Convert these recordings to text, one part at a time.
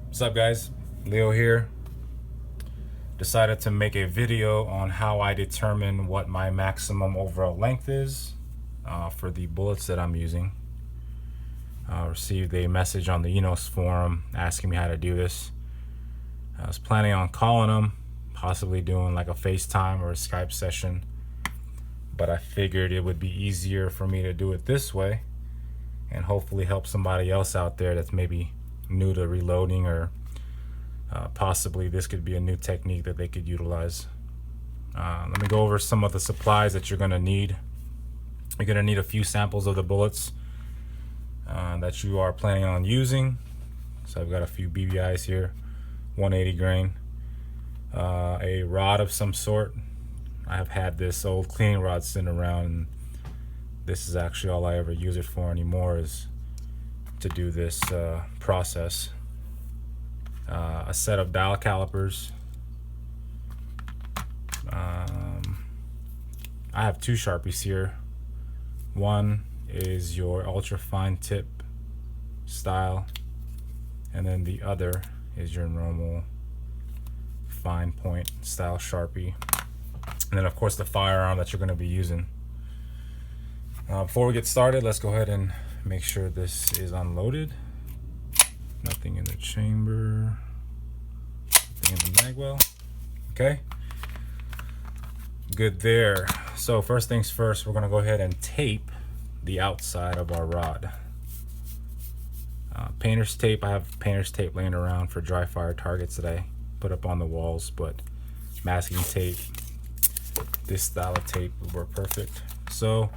What's up, guys? Leo here. Decided to make a video on how I determine what my maximum overall length is for the bullets that I'm using. Received a message on the Enos forum asking me how to do this. I was planning on calling them, possibly doing like a FaceTime or a Skype session, but I figured it would be easier for me to do it this way and hopefully help somebody else out there that's maybe new to reloading, or possibly this could be a new technique that they could utilize. Let me go over some of the supplies that you're going to need. You're going to need a few samples of the bullets that you are planning on using. So I've got a few BBIs here, 180 grain, a rod of some sort. I have had this old cleaning rod sitting around, and this is actually all I ever use it for anymore, is to do this process. A set of dial calipers. I have two Sharpies here. One is your ultra fine tip style, and then the other is your normal fine point style Sharpie. And then of course the firearm that you're going to be using. Before we get started, let's go ahead and make sure this is unloaded. Nothing in the chamber, nothing in the mag well. Okay, good there. So first things first, we're gonna go ahead and tape the outside of our rod. Painter's tape, I have painter's tape laying around for dry fire targets that I put up on the walls, but masking tape, this style of tape would work perfect. So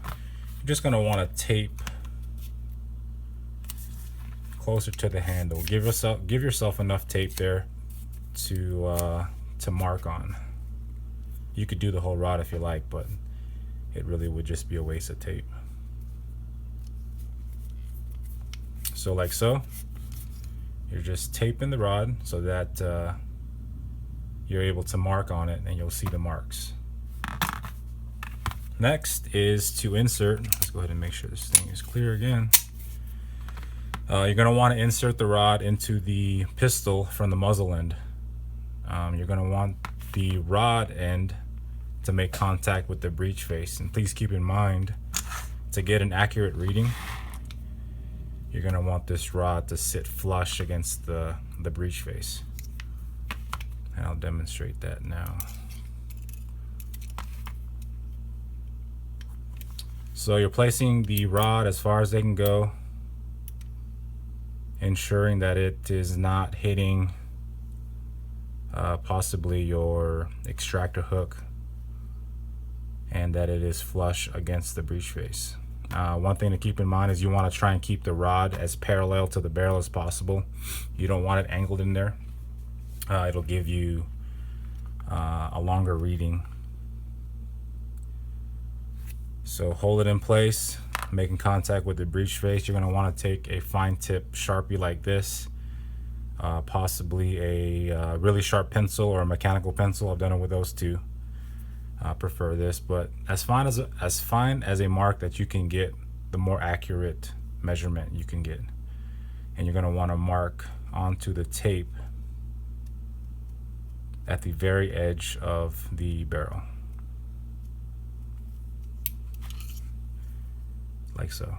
you're just gonna wanna tape closer to the handle. Give yourself enough tape there to mark on. You could do the whole rod if you like, but it really would just be a waste of tape. So like so, you're just taping the rod so that you're able to mark on it and you'll see the marks. Next is to insert. Let's go ahead and make sure this thing is clear again. You're going to want to insert the rod into the pistol from the muzzle end. You're going to want the rod end to make contact with the breech face. And please keep in mind, to get an accurate reading, you're going to want this rod to sit flush against the breech face. And I'll demonstrate that now. So you're placing the rod as far as they can go, ensuring that it is not hitting possibly your extractor hook, and that it is flush against the breech face. One thing to keep in mind is you want to try and keep the rod as parallel to the barrel as possible. You don't want it angled in there. It'll give you a longer reading. So hold it in place, making contact with the breech face. You're going to want to take a fine tip Sharpie like this, possibly a really sharp pencil or a mechanical pencil. I've done it with those two. I prefer this, but as fine as a mark that you can get, the more accurate measurement you can get. And you're going to want to mark onto the tape at the very edge of the barrel, like so.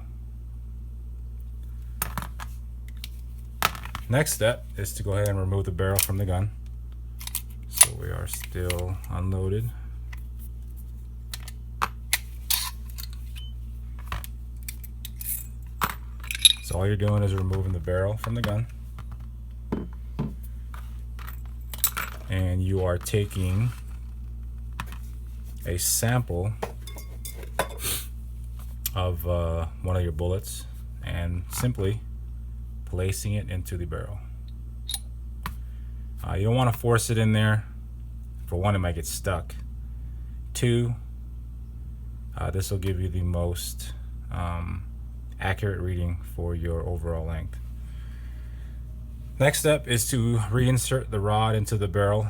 Next step is to go ahead and remove the barrel from the gun. So we are still unloaded. So all you're doing is removing the barrel from the gun, and you are taking a sample of one of your bullets and simply placing it into the barrel. You don't want to force it in there. For one, it might get stuck. Two, this will give you the most accurate reading for your overall length. Next step is to reinsert the rod into the barrel,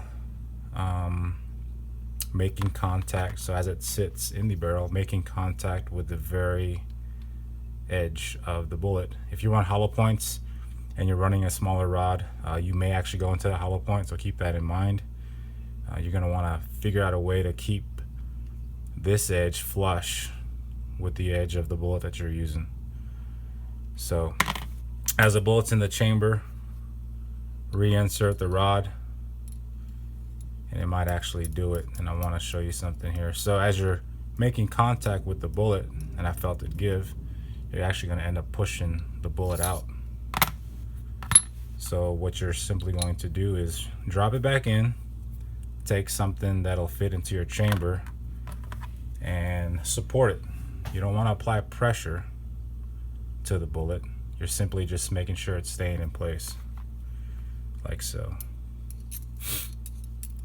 making contact. So as it sits in the barrel, making contact with the very edge of the bullet. If you want hollow points, and you're running a smaller rod, you may actually go into the hollow point, so keep that in mind. You're going to want to figure out a way to keep this edge flush with the edge of the bullet that you're using. So as the bullet's in the chamber, reinsert the rod, and it might actually do it. And I want to show you something here. So as you're making contact with the bullet, and I felt it give, you're actually going to end up pushing the bullet out. So what you're simply going to do is drop it back in, take something that'll fit into your chamber and support it. You don't want to apply pressure to the bullet. You're simply just making sure it's staying in place, like so.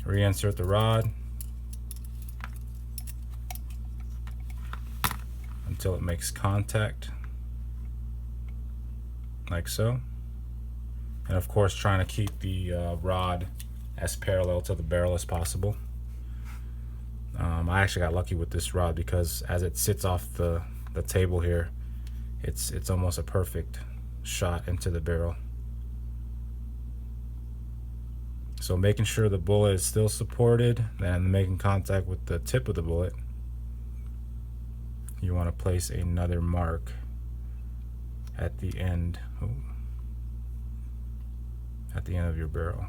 Reinsert the rod until it makes contact, like so. And of course, trying to keep the rod as parallel to the barrel as possible. I actually got lucky with this rod because as it sits off the table here, it's almost a perfect shot into the barrel. So making sure the bullet is still supported and making contact with the tip of the bullet, you want to place another mark at the end. At the end of your barrel.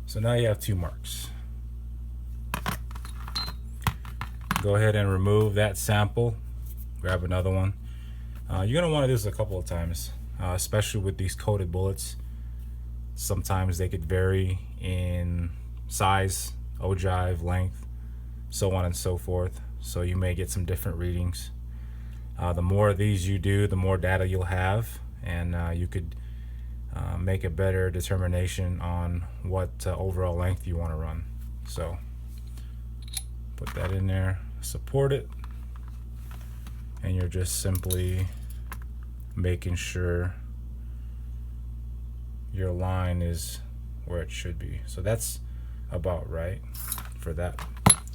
So now you have 2 marks. Go ahead and remove that sample, grab another one. You're gonna want to do this a couple of times, especially with these coated bullets. Sometimes they could vary in size, ogive, length, so on and so forth. So you may get some different readings. The more of these you do, the more data you'll have, and you could make a better determination on what overall length you want to run. So put that in there, support it, and you're just simply making sure your line is where it should be. So that's about right for that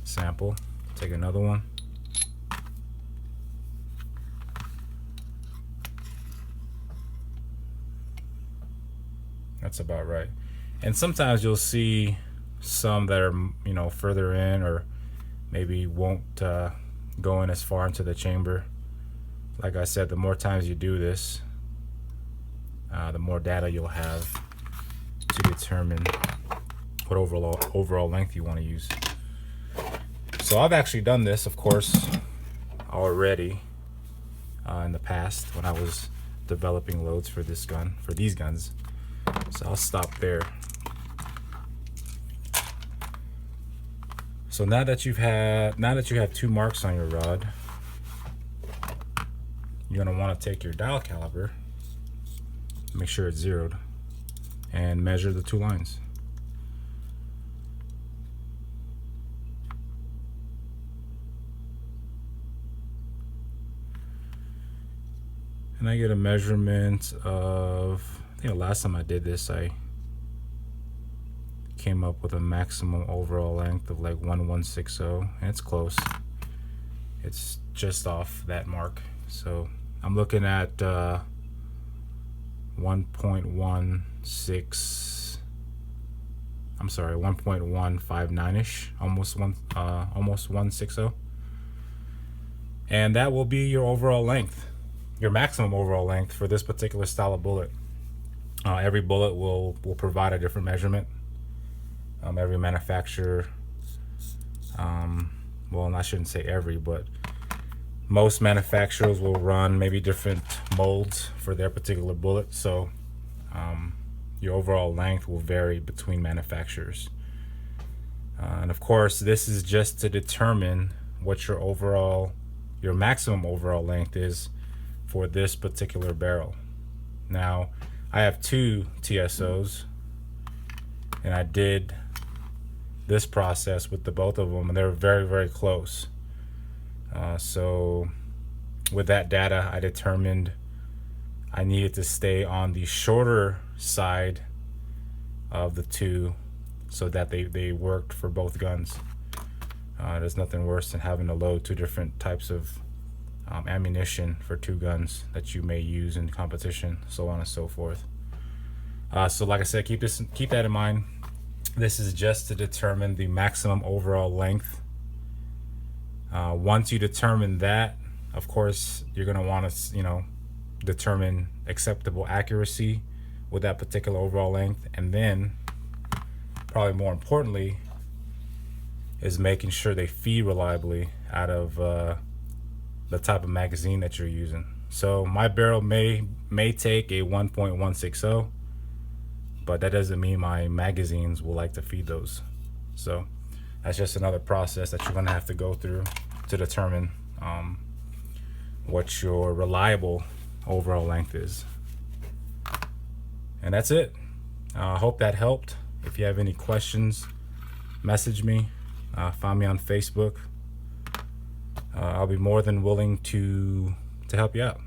sample. Take another one. That's about right. And sometimes you'll see some that are, you know, further in, or maybe won't go in as far into the chamber. Like I said, the more times you do this, the more data you'll have to determine what overall length you want to use. So I've actually done this, of course, already in the past when I was developing loads for this gun, for these guns. So I'll stop there. So now that you have 2 marks on your rod, you're gonna want to take your dial caliper, make sure it's zeroed, and measure the 2 lines. And I get a measurement of, I think the last time I did this, I came up with a maximum overall length of like 1160, and it's close. It's just off that mark. So I'm looking at 1.159-ish, almost 160. And that will be your overall length, your maximum overall length for this particular style of bullet. Every bullet will provide a different measurement. Every manufacturer, well, I shouldn't say every, but most manufacturers will run maybe different molds for their particular bullet. So your overall length will vary between manufacturers. And of course, this is just to determine what your maximum overall length is for this particular barrel. Now, I have 2 TSOs, and I did this process with the both of them, and they're very, very close. So with that data, I determined I needed to stay on the shorter side of the 2 so that they worked for both guns. There's nothing worse than having to load 2 different types of ammunition for 2 guns that you may use in competition, so on and so forth. So like I said, keep that in mind. This is just to determine the maximum overall length. Once you determine that, of course, you're going to want to, determine acceptable accuracy with that particular overall length. And then, probably more importantly, is making sure they feed reliably out of the type of magazine that you're using. So my barrel may take a 1.160, but that doesn't mean my magazines will like to feed those. So that's just another process that you're going to have to go through to determine what your reliable overall length is. And that's it. I hope that helped. If you have any questions, message me. Find me on Facebook. I'll be more than willing to help you out.